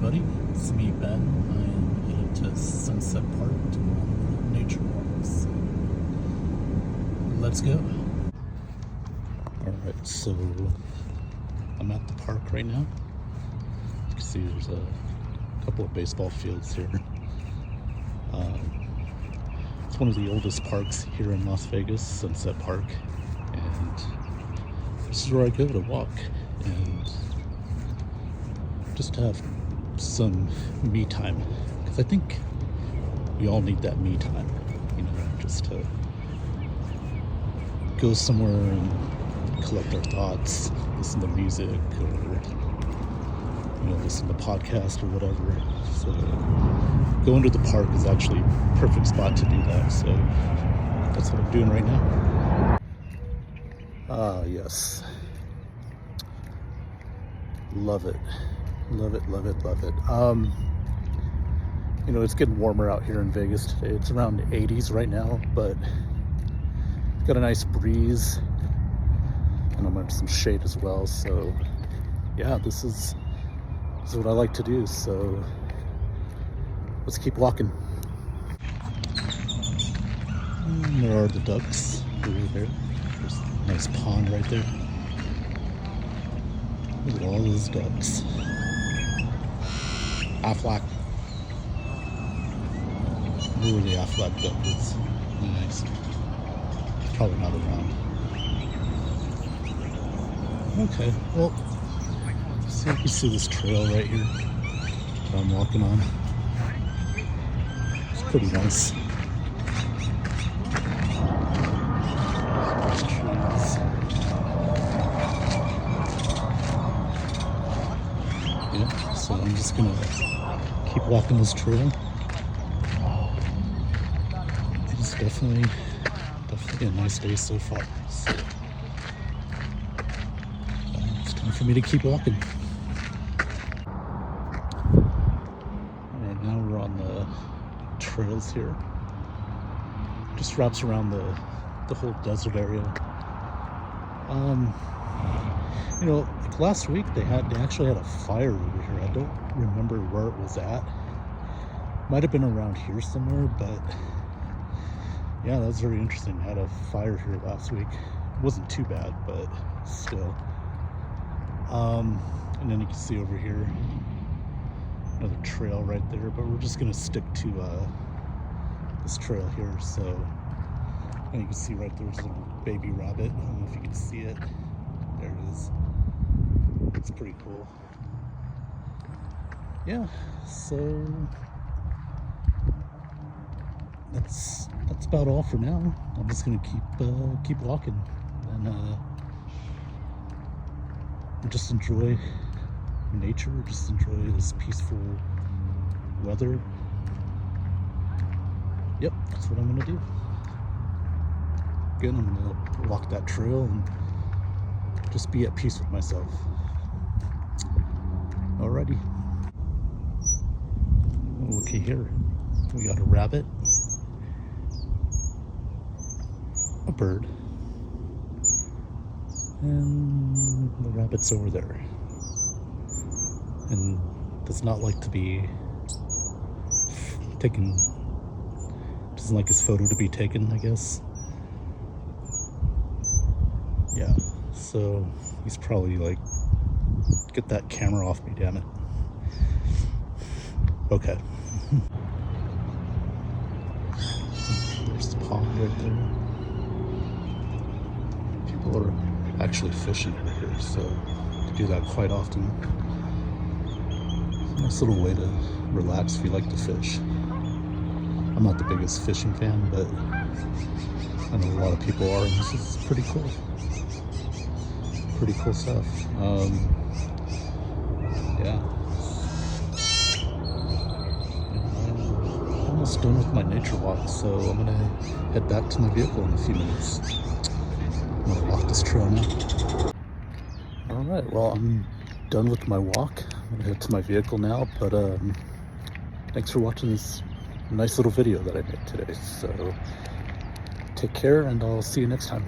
everybody. It's me, Ben. I'm headed to Sunset Park to go on nature walks. Let's go. Alright, so I'm at the park right now. You can see there's a couple of baseball fields here. It's one of the oldest parks here in Las Vegas, Sunset Park. And this is where I go to walk and just to have some me time, because I think we all need that me time, you know, just to go somewhere and collect our thoughts, listen to music, or you know, listen to podcasts or whatever. So going to the park is actually a perfect spot to do that, so that's what I'm doing right now. Yes, love it. Love it, love it, love it. You know, it's getting warmer out here in Vegas today. It's around 80s right now, but it's got a nice breeze, and I'm in some shade as well. So, yeah, this is what I like to do. So, let's keep walking. And there are the ducks over there. There's a nice pond right there. Look at all those ducks. Aflac. Where the Aflac duck is. Nice. It's probably not around. Okay, well, so you can see this trail right here that I'm walking on. It's pretty nice. There's trees. Yeah, so I'm just gonna keep walking this trail. It's definitely a nice day so far. So, it's time for me to keep walking. Alright, now we're on the trails here. Just wraps around the whole desert area. You know, like last week they actually had a fire over here. I don't remember where it was at. Might have been around here somewhere, but yeah, that was very interesting. They had a fire here last week. It wasn't too bad, but still. And then you can see over here another trail right there, but we're just gonna stick to this trail here. So, and you can see right there's a little baby rabbit. I don't know if you can see it. There it is. It's pretty cool. Yeah, so that's about all for now. I'm just gonna keep walking and just enjoy nature, just enjoy this peaceful weather. Yep, that's what I'm gonna do. Again, I'm gonna walk that trail and just be at peace with myself. Alrighty. Looky here. We got a rabbit, a bird, and the rabbit's over there. And does not like to be taken, doesn't like his photo to be taken, I guess. Yeah, so he's probably like, get that camera off me, damn it. Okay. There's the pond right there. People are actually fishing over here, so I do that quite often. It's a nice little way to relax if you like to fish. I'm not the biggest fishing fan, but I know a lot of people are, and this is pretty cool. Pretty cool stuff. Yeah. I'm almost done with my nature walk, so I'm gonna head back to my vehicle in a few minutes. I'm gonna walk this trail now. Alright, well, I'm done with my walk. I'm gonna head to my vehicle now, but thanks for watching this nice little video that I made today. So take care, and I'll see you next time.